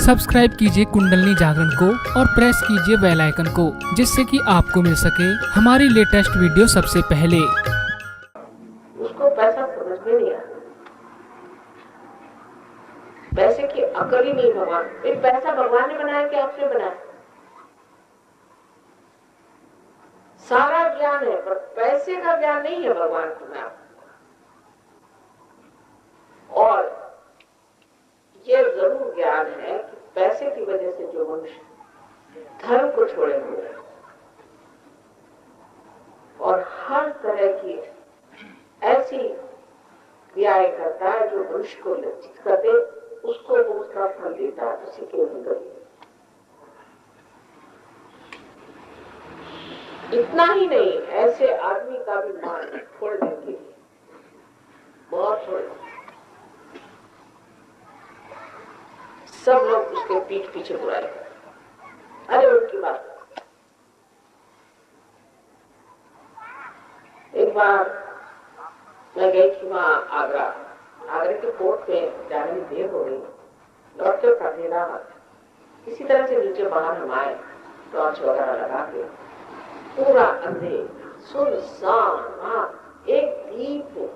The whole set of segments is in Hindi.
सब्सक्राइब कीजिए कुंडलनी जागरण को और प्रेस कीजिए बेल आइकन को, जिससे कि आपको मिल सके हमारी लेटेस्ट वीडियो सबसे पहले। उसको पैसा समझ में नहीं आता, पैसे की अकल ही नहीं भगवान। फिर पैसा भगवान ने बनाया कि आपने बनाया? सारा ज्ञान है पर पैसे का ज्ञान नहीं है भगवान को। मैं और ये जरूर ज्ञान है कि पैसे की वजह से जो मनुष्य धर्म को छोड़े हुए और हर तरह की ऐसी क्रियाएं करता है जो मनुष्य को लज्जित कर दे, उसको वो उसका फल देता है। उसी के अंदर इतना ही नहीं, ऐसे आदमी का भी मान छोड़ देंगे, बहुत छोड़। सब लोग उसके पीठ पीछे बुराई करते। अरे उनकी बात। एक बार मैं गई थी वहां आगरा के कोर्ट पे जाने में देर हो गई। लौटते का अंधेरा, किसी तरह से नीचे बाहर हम आए, टॉर्च वगैरह लगा के पूरा अंधेर सुनसान, एक दीप नहीं,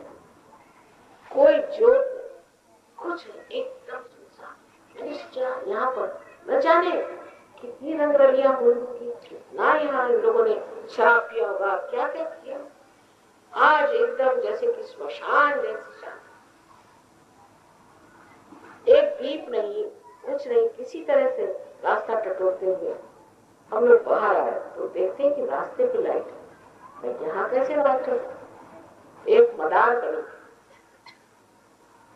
कोई जोत, कुछ एकदम सुनसान। यहाँ पर न जाने कितनी रंगरलियां होंगी, कितना यहाँ इन लोगों ने शराब पिया होगा, क्या क्या किया। आज एकदम जैसे कि स्मशान जैसी शांति, एक दीप नहीं, कुछ नहीं। किसी तरह से रास्ता टटोलते हुए हम लोग बाहर आए तो देखते हैं कि रास्ते की लाइट है। यहाँ कैसे लाइट है? एक मदार बनी,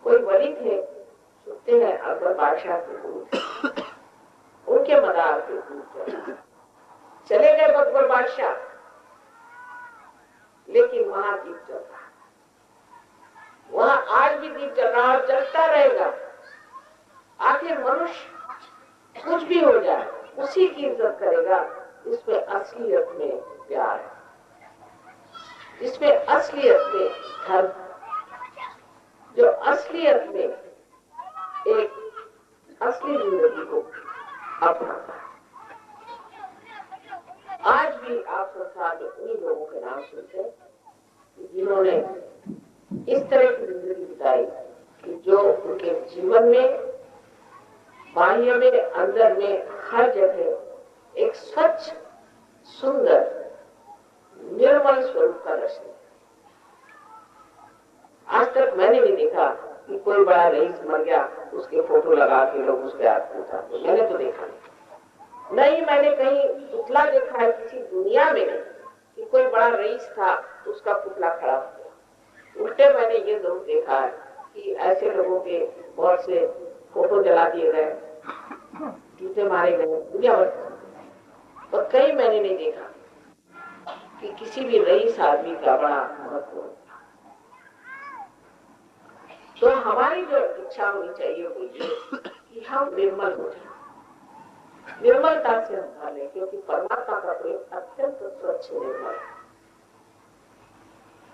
कोई वली थे, सुनते हैं अकबर बादशाह के दूध, उनके मदार के दूध चले गए अकबर बादशाह, लेकिन वहां दीप चल रहा है। वहां आज भी दीप चल रहा और चलता रहेगा। आखिर मनुष्य कुछ भी हो जाए उसी की इज्जत करेगा। इसमें असलियत में प्यार है, इसमें असलियत में धर्म, जो असलियत में एक असली जिंदगी को अपनाता है। आज भी आप संसार में उन्हीं लोगों के नाम सुनते हैं जिन्होंने इस तरह की जिंदगी बिताई कि जो उनके जीवन में, बाह्य में, अंदर में, हर जगह एक स्वच्छ, सुंदर, निर्मल स्वरूप का दर्शन। आज तक मैंने भी देखा कि कोई बड़ा रईस मर गया, उसके फोटो लगा के लोग उसके हाथ में उठाते। मैंने तो देखा नहीं, मैंने कहीं पुतला देखा है किसी दुनिया में नहीं कि कोई बड़ा रईस था उसका पुतला खड़ा हो गया। उल्टे मैंने ये जरूर देखा है कि ऐसे लोगों के बहुत से फोटो जला दिए गए, जूते मारे गए, दुनिया भर। और कहीं मैंने नहीं देखा कि किसी भी रईस आदमी का बड़ा महत्व हो। तो हमारी जो इच्छा होनी चाहिए वो ये कि हम निर्मल हो जाए, निर्मलता से हम ढालें, क्योंकि परमात्मा का प्रेम अत्यंत स्वच्छ निर्मल है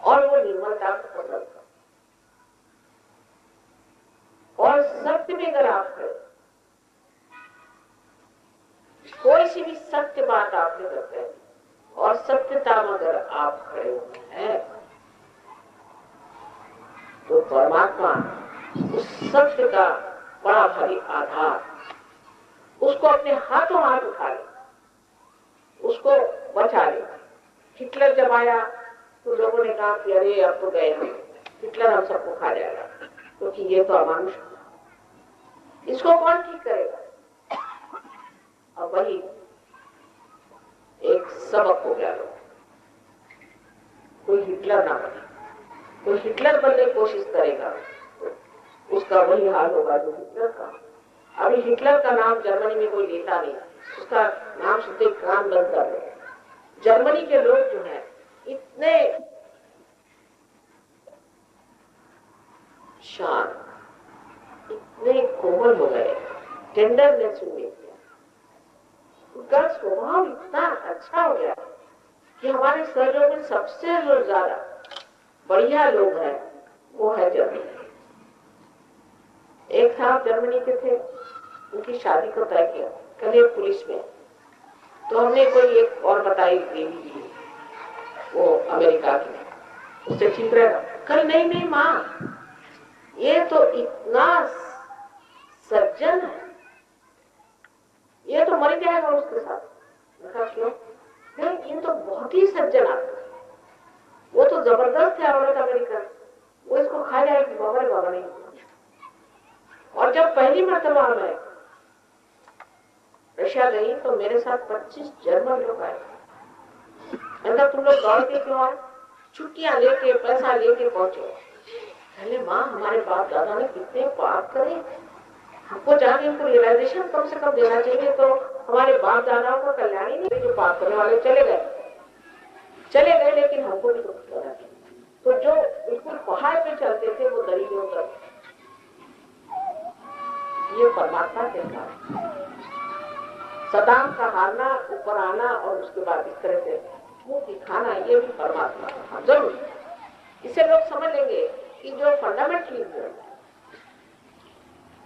और वो निर्मलता को पसंद करता। और सत्य में अगर आप करें, कोई सी भी सत्य बात आपने करते हैं और सत्यता में अगर आप खड़े हैं तो परमात्मा उस सत्य का बड़ा भारी आधार, उसको अपने हाथों हाथ उठा ले, उसको बचा ले। हिटलर जब आया तो लोगों ने कहा कि अरे अब तो गए हम, हिटलर हम सबको खा जाएगा, क्योंकि ये तो अमानुष, इसको कौन ठीक करेगा? अब वही एक सबक हो गया लोग, कोई हिटलर ना बने। कोई हिटलर बनने की कोशिश करेगा तो उसका वही हाल होगा जो हिटलर का। अभी हिटलर का नाम जर्मनी में कोई लेता नहीं, उसका नाम सुनते कान बंद कर रहे। जर्मनी के लोग जो हैं इतने शांत, इतने कोमल हो गए, टेंडरनेस में, उनका स्वभाव इतना अच्छा हो गया कि हमारे शहरों में सबसे जो ज्यादा बढ़िया लोग हैं वो है जर्मनी। एक साहब जर्मनी के थे, उनकी शादी को तय किया, कल पुलिस में। तो हमने कोई एक और बताई देवी, वो अमेरिका की, उससे ठीक रहेगा। कल नहीं नहीं माँ, ये तो इतना सज्जन है, ये तो मर जाएगा उसके साथ। देखा क्यों? नहीं, ये तो बहुत ही सज्जन आदमी, वो तो जबरदस्त है औरत अमेरिकन, वो इसको खा जाएगी। बाबा रे बाबा नहीं। और जब पहली मरतबा मैं रशिया गई तो मेरे साथ 25 जर्मन लोग आए। अंदर तुम लोग दौड़ के क्यों आए? छुट्टियां लेके पैसा लेके पहुंचे। पहले माँ, हमारे बाप दादा ने कितने पाप करे, हमको जाके इनको रियलाइजेशन कम से कम देना चाहिए। तो हमारे बाप दादाओं का कल्याण ही नहीं, जो पाप करने वाले चले गए, लेकिन हमको भी तो करना चाहिए। तो जो बिल्कुल पहाड़ पे चलते थे वो दरियों तक, ये परमात्मा के कारण सदाम का हारना, ऊपर आना और उसके बाद इस तरह से मुंह दिखाना, ये भी परमात्मा का जरूर। इसे लोग समझ लेंगे कि जो फंडामेंटली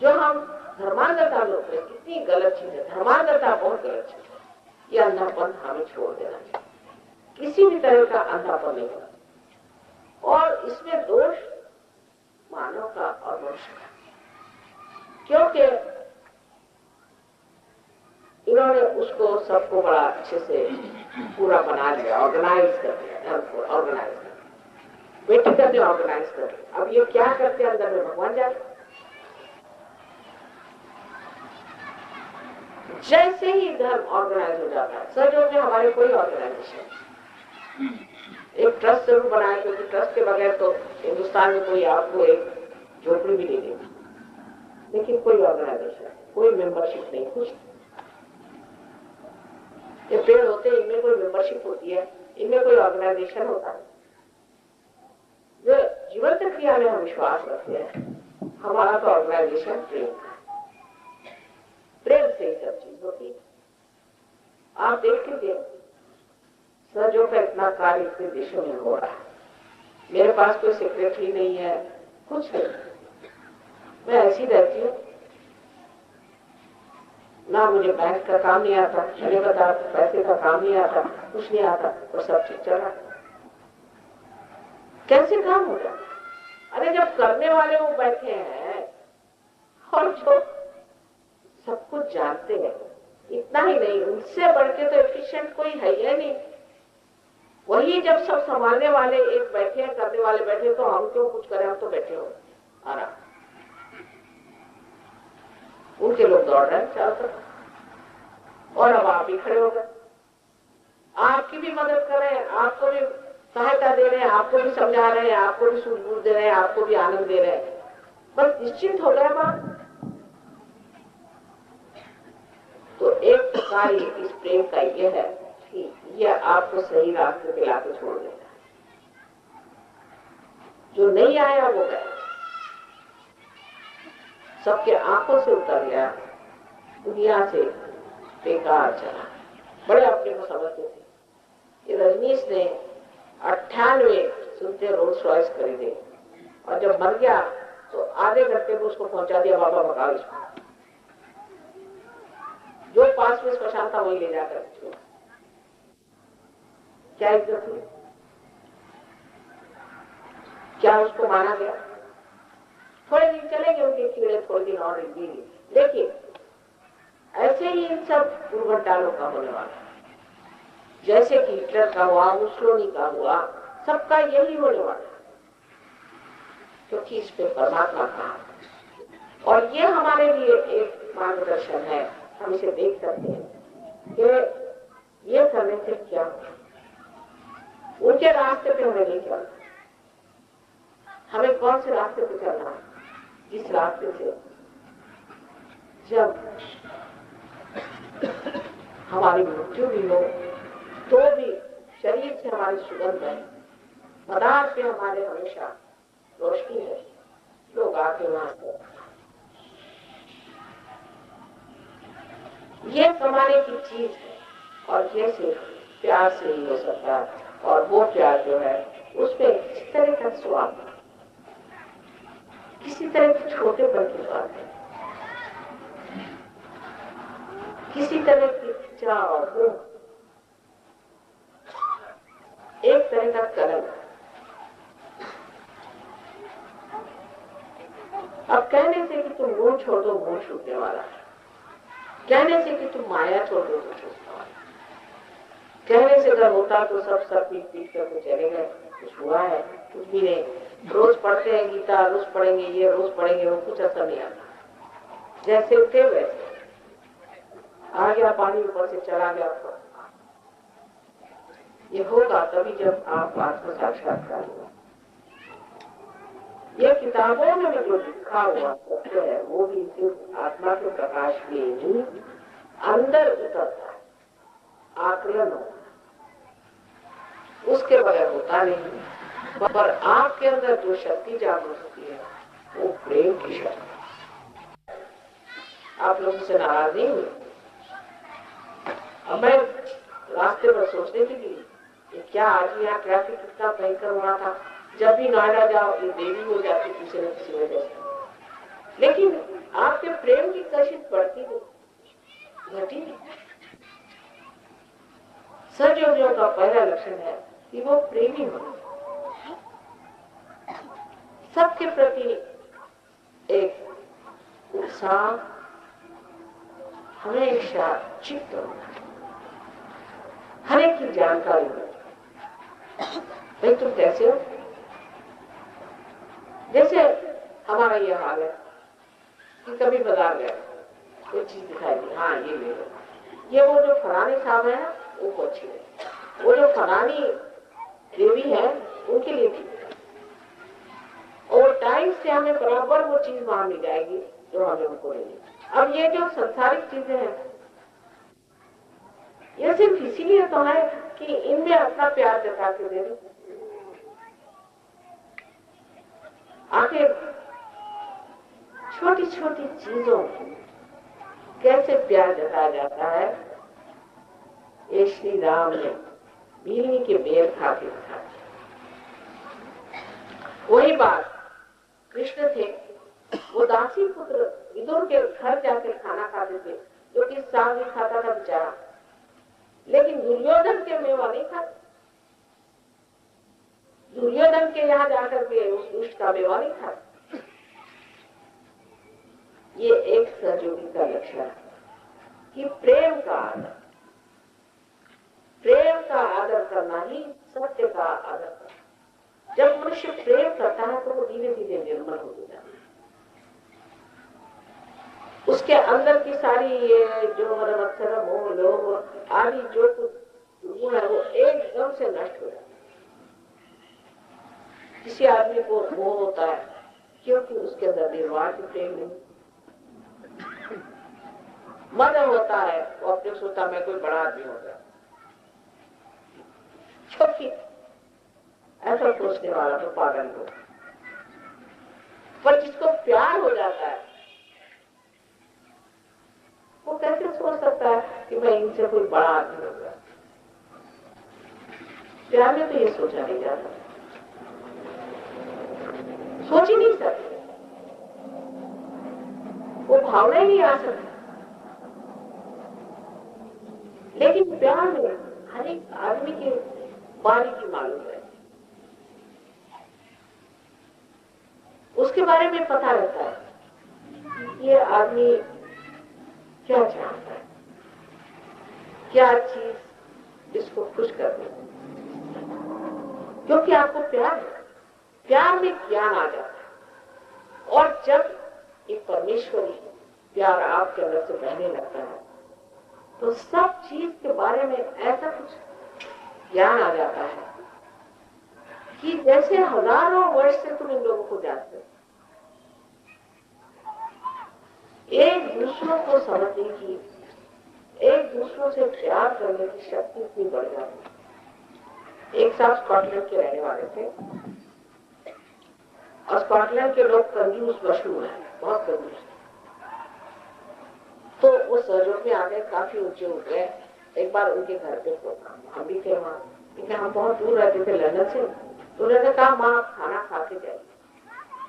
जो हम धर्मांधता लोग हैं, कितनी गलत चीज है। धर्मांधता बहुत गलत चीज है। ये अंधापन हमें छोड़ देना चाहिए, किसी भी तरह का अंधापन नहीं होना। और इसमें दोष मानव का और मनुष्य का, क्योंकि इन्होंने उसको सबको बड़ा अच्छे से पूरा बना लिया, ऑर्गेनाइज कर दिया, धर्म को ऑर्गेनाइज कर दिया, व्यक्तिगत ऑर्गेनाइज कर दिया। अब ये क्या करते हैं अंदर में भगवान जाने। जैसे ही धर्म ऑर्गेनाइज हो जाता है, सहयोग में हमारे कोई ऑर्गेनाइजेशन, एक ट्रस्ट जरूर बनाए, क्योंकि ट्रस्ट के बगैर तो हिंदुस्तान में कोई आपको एक झोपड़ी भी नहीं देगा। लेकिन कोई ऑर्गेनाइजेशन, कोई मेंबरशिप नहीं, कुछ। ये पेड़ होते हैं, इनमें कोई मेंबरशिप होती है, इनमें कोई ऑर्गेनाइजेशन होता है। जो जीवन क्रिया में हम विश्वास रखते हैं, हमारा तो ऑर्गेनाइजेशन प्रेम से ही सब चीज होती है। आप देख लीजिए, सहयोग का इतना कार्य इतने देशों में हो रहा है। मेरे पास कोई सेक्रेटरी नहीं है, कुछ नहीं, मैं ऐसी रहती हूँ ना। मुझे बैंक का काम नहीं आता, मैंने बता, पैसे का काम नहीं आता, कुछ नहीं आता, और सब ठीक चल रहा। कैसे काम हो जाता? अरे जब करने वाले वो बैठे हैं और जो सब कुछ जानते हैं, इतना ही नहीं, उनसे बढ़ के तो एफिशिएंट कोई है ही नहीं। वही जब सब संभालने वाले एक बैठे हैं, करने वाले बैठे, तो हम क्यों कुछ करें? हम तो बैठे हो आराम। उनके लोग दौड़ रहे हैं चारों तरफ, और अब आप ही खड़े हो गए, आपकी भी मदद कर रहे हैं, आपको भी सहायता दे रहे हैं, आपको भी समझा रहे हैं, आपको भी सूझबूझ दे रहे हैं, आपको भी आनंद दे रहे हैं। बस निश्चिंत हो गए बात। तो एक कार्य इस प्रेम का यह है कि यह आपको सही रास्ते पे लाके छोड़ देता है। जो नहीं आया वो गया, सबके आंखों से उतर गया, दुनिया से बेकार चला। बड़े अपने को समझते थे। ये रजनीश ने 98 सुनते रोल्स रॉयस खरीदे, और जब मर गया तो आधे घंटे में उसको पहुंचा दिया बाबा बकाल। जो पास में स्मशान था वही ले जाकर छोड़ा। क्या इज्जत हुई? क्या उसको माना गया? थोड़े दिन चलेंगे उनके कीड़े, थोड़े दिन और देखिए, ऐसे ही इन सब दुर्घटनाओं का होने वाला है। जैसे कि हिटलर का हुआ, मुसोलिनी का हुआ, सबका यही होने वाला है, क्योंकि इस पे परमात्मा का। और ये हमारे लिए एक मार्गदर्शन है, हम इसे देख सकते हैं कि ये करने से क्या, उनके रास्ते पे हमें नहीं चलना। हमें कौन से रास्ते पे चलना है? इस रास्ते से जब हमारी मृत्यु भी हो तो भी शरीर से हमारी सुगंध है, पदार्थ पे हमारे हमेशा रोशनी है, लोग आके वहां से। ये कमाने की चीज है, और ये सिर्फ प्यार से ही हो सकता है। और वो प्यार जो है उसमें किसी तरह का स्वाद, किसी तरह के छोटे पर की बात है। किसी तरह की इच्छा और मोह एक तरह का कलंक। अब कहने से कि तुम मोह छोड़ दो, मोह छूटने वाला है। कहने से कि तुम माया छोड़ दो, तो छूटने वाला है। कहने से अगर होता तो सब पीट पीट करके चले गए, कुछ हुआ है? कुछ भी नहीं। रोज पढ़ते हैं गीता, रोज पढ़ेंगे ये, रोज पढ़ेंगे वो, कुछ असर नहीं आता। जैसे थे वैसे आ गया पानी, ऊपर से चला गया। ये होगा तभी जब आप आत्म साक्षात्कार होगा। ये किताबों में जो लिखा हुआ सत्य है वो भी सिर्फ आत्मा के प्रकाश में ही अंदर उतरता है, आकलन होता है, उसके बगैर होता नहीं। पर आपके अंदर जो शक्ति जागृत होती है वो प्रेम की शक्ति। आप लोगों से नाराज नहीं हुए? अब मैं रास्ते पर सोचने लगी, ये क्या आज यहाँ ट्रैफिक कितना भयंकर हुआ था। जब भी नोएडा जाओ ये देरी हो जाती किसी न किसी वजह से। लेकिन आपके प्रेम की कशिश बढ़ती घटी नहीं। सजयोगियों का पहला लक्षण है कि वो प्रेमी हो, सबके प्रति एक उत्साह, हमेशा चित्त होना, हर एक की जानकारी हो। भाई तुम कैसे हो? जैसे हमारा ये हाल है कि कभी बाजार गए, कोई चीज दिखाई दी, हाँ ये ले लो, ये वो जो फलानी साहब है वो अच्छी है, वो जो फलानी देवी है उनके लिए भी, और टाइम से हमें बराबर वो चीज वहां मिल जाएगी जो हमें उनको लेनी। अब ये जो संसारिक चीजें हैं ये सिर्फ इसीलिए तो है कि इनमें अपना प्यार जता के दे दो। आखिर छोटी छोटी चीजों कैसे प्यार जताया जाता है, ये श्री राम ने बीवी के बेर खा के दिखाया। वही बात कृष्ण थे, वो दासी पुत्र विदुर के घर जाकर खाना खाते थे, जो कि साग ही खाता था बेचारा, लेकिन दुर्योधन के मेवा नहीं खाता। दुर्योधन के यहाँ जाकर के उस दुष्ट का मेवा नहीं खाता। ये एक सहयोगी का लक्षण है कि प्रेम का आदर करना ही सत्य का आदर करना। जब मनुष्य प्रेम करता है तो वो धीरे धीरे निर्मल हो जाता है। उसके अंदर की सारी ये जो मत्सर मोह लोभ आदि जो कुछ गुण है वो एकदम से नष्ट हो जाता है। किसी आदमी को मोह होता है क्योंकि उसके अंदर निर्वाण की प्रेम नहीं। मद होता है, वो अपने सोचता मैं कोई बड़ा आदमी हो गया, क्योंकि ऐसा सोचने वाला तो पागल हो। पर जिसको प्यार हो जाता है वो कैसे सोच सकता है कि मैं इनसे कोई बड़ा आदमी हो गया। प्यार में तो ये सोचा नहीं जाता, सोच ही नहीं सकते, वो भावना ही नहीं आ सकती। लेकिन प्यार में हर एक आदमी की बारीकी मालूम है, उसके बारे में पता रहता है ये आदमी क्या चाहता है, क्या चीज इसको खुश कर दे। क्योंकि आपको प्यार में ज्ञान आ जाता है, और जब एक परमेश्वरी प्यार आपके अंदर से बहने लगता है तो सब चीज के बारे में ऐसा कुछ ज्ञान आ जाता है कि जैसे हजारों वर्ष से तुम इन लोगों को जानते हो। एक दूसरों को समझने की, एक दूसरों से प्यार करने की शक्ति इतनी बढ़ जाती है। एक साथ स्कॉटलैंड के रहने वाले थे, और स्कॉटलैंड के लोग कंजूस मशहूर हैं, बहुत कंजूस। तो वो सहयोग में आ गए, काफी ऊंचे उठ गए। एक बार उनके घर पे प्रोग्राम, हम भी थे वहां, क्योंकि हम बहुत दूर रहते थे लंदन से। तो उन्होंने कहा माँ आप खाना खा के जाइए।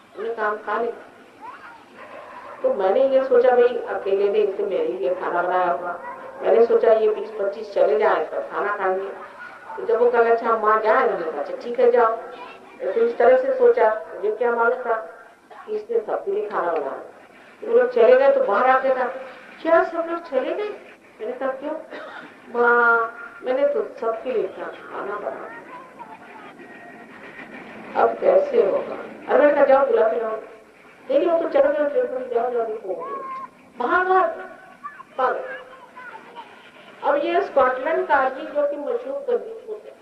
उन्होंने कहा हम खा लें। तो मैंने ये सोचा भाई अकेले ने इनसे मेरे लिए खाना खाना बनाया होगा। मैंने सोचा ये 20-25 चले जाए तो खाना खाएंगे। तो जब वो कहा अच्छा माँ जाए, मैंने कहा अच्छा ठीक है जाओ। तो इस तरह से सोचा, मुझे क्या मालूम था कि इसने सबके लिए खाना बनाया। तो वो लोग चले गए तो बाहर आके कहा क्या सब लोग चले गए? मैंने कहा क्यों? माँ मैंने तो सबके लिए खाना बनाया, अब कैसे होगा? अरे मैंने कहा जाओ बुला के लाओ। नहीं वो तो चलो गए, जाओ जाओ देखो बाहर बाहर। अब ये स्कॉटलैंड का आदमी जो कि मशहूर कंजूस होते हैं,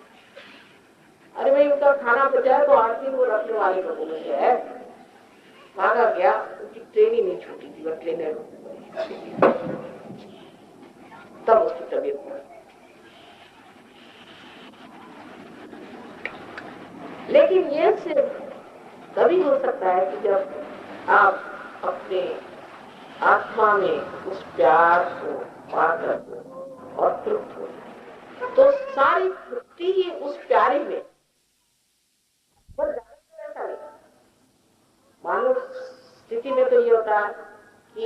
अरे भाई उनका खाना बचाया तो 8 दिन वो रखने वाले लोगों में से है। भागा गया, उनकी ट्रेन ही नहीं छूटी थी, वह ट्रेन तब उसकी तबीयत हुई। लेकिन ये सिर्फ तभी हो सकता है कि जब आप अपने आत्मा में उस प्यार को पाकर और तृप्त हो, तो सारी तृप्ति ही उस प्यारे में। पर ऐसा नहीं, मानव स्थिति में तो ये होता है कि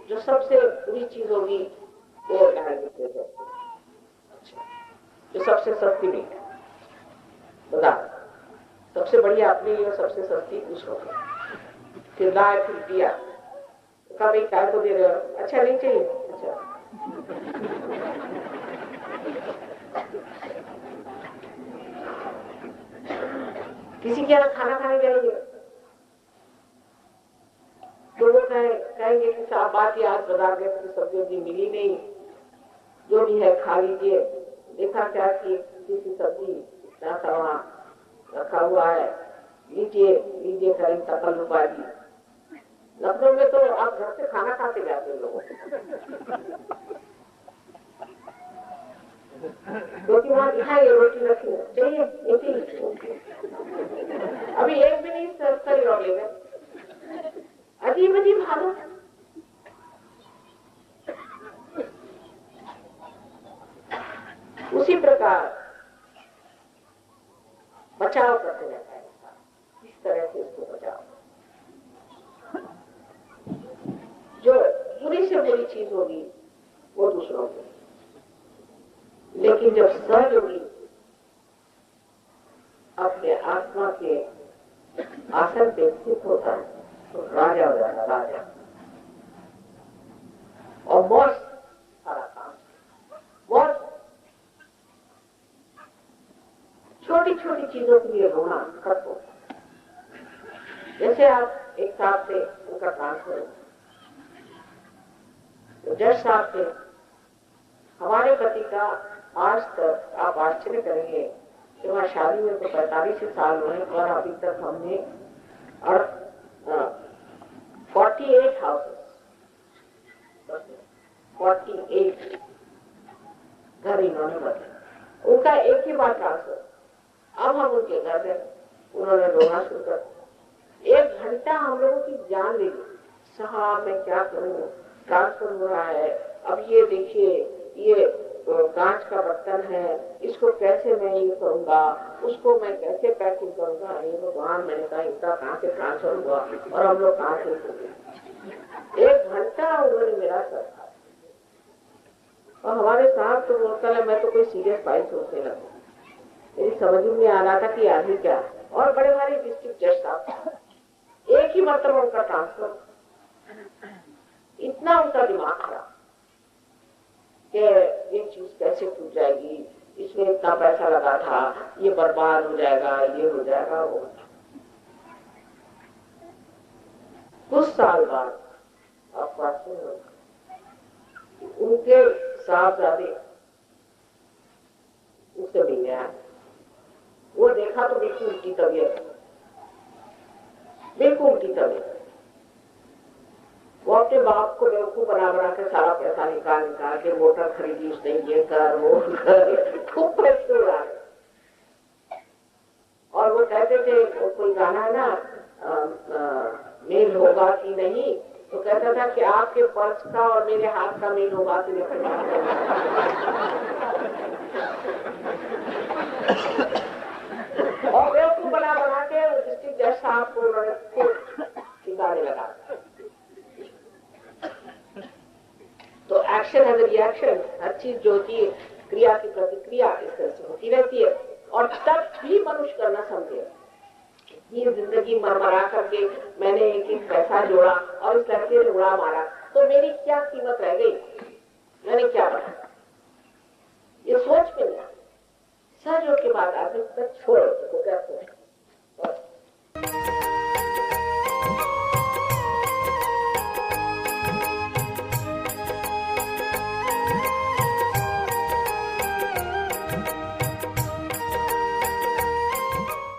जो सबसे बुरी चीज होगी वो जो सबसे सस्ती नहीं है, बता सबसे बढ़िया अपने लिए, सबसे सस्ती दूसरों को। फिर लाए फिर दिया, कहा भाई काय को दे रहे हो? अच्छा नहीं चाहिए, अच्छा किसी के यहाँ खाना खाने जाएंगे तो वो कहेंगे कि साहब बात आज बाजार गए तो सब्जी वब्जी मिली नहीं, जो भी है खा लीजिए। देखा क्या कि किसी सब्जी इतना सा वहाँ रखा हुआ है, लीजिए लीजिए करें तकल्लुबाजी। लखनऊ में तो आप घर से खाना खाते जाते हैं लोगों क्योंकि वहाँ दिखाई रोटी रखी चाहिए, अभी एक भी नहीं सही और ले गए। अजीब अजीब हालत। उसी प्रकार बचाव करते रहता है, इस तरह से इसको बचाव। जो बुरी से बुरी चीज होगी वो दूसरों की, लेकिन जब सहयोगी अपने आत्मा के आसन पे स्थित होता है तो राजा हो जाता, राजा। और मौज सारा काम, मौज छोटी छोटी चीजों के लिए रोना खत्म होता है। जैसे आप एक साहब से उनका ट्रांसफर, तो जज साहब थे, हमारे पति का आज तक आप आश्चर्य करेंगे कि वहाँ शादी में तो 45 साल हुए और अभी तक हमने 48 हाउसेस, 48 घर इन्होंने बदले। उनका एक ही बात ट्रांसफर। अब हम उनके घर गए, उन्होंने रोना शुरू कर, 1 घंटा हम लोगों की जान ले ली। साहब मैं क्या करूं, ट्रांसफर हो रहा है, अब ये देखिए ये कांच का बर्तन है, इसको कैसे मैं ये करूंगा, उसको मैं कैसे पैकिंग करूंगा। अरे भगवान, मैंने कहा इनका कहाँ से ट्रांसफर हुआ और हम लोग कहाँ से। 1 घंटा उन्होंने मेरा सर था। और हमारे साथ तो बोलता है मैं तो कोई सीरियस फाइल सोचने लगा, मेरी समझ में नहीं आ रहा था कि आदमी क्या। और बड़े भारी डिस्ट्रिक्ट जज साहब, एक ही मरतबा उनका ट्रांसफर, इतना उनका दिमाग खराब कि ये चीज कैसे टूट जाएगी, इसमें इतना पैसा लगा था, ये बर्बाद हो जाएगा, ये हो जाएगा, वो। कुछ साल बाद उनके साहबजादे उससे मिलने आए। वो देखा तो बिल्कुल उल्टी तबीयत, बिल्कुल उल्टी तबीयत। वो अपने बाप को बेवकूफ बना बना के सारा पैसा निकाल के मोटर खरीदी उसने, ये कर वो कर, खूब पैसे उड़ा। और वो कहते थे, कोई गाना है ना, मेल होगा कि नहीं, तो कहता था कि आपके पर्स का और मेरे हाथ का मेल होगा कि नहीं। और बेवकूफ बना बना के डिस्ट्रिक्ट जज साहब को उन्होंने खूब ठिकाने लगा। तो एक्शन हैज रिएक्शन, हर चीज जो होती है क्रिया की प्रतिक्रिया इस तरह से होती रहती है। और तब भी मनुष्य करना समझे, ये जिंदगी मरमरा करके मैंने एक एक पैसा जोड़ा और इस लड़के ने उड़ा मारा, तो मेरी क्या कीमत रह गई, मैंने क्या बना, ये सोच में नहीं। सहयोग के बाद आदमी छोड़ तो क्या सोच।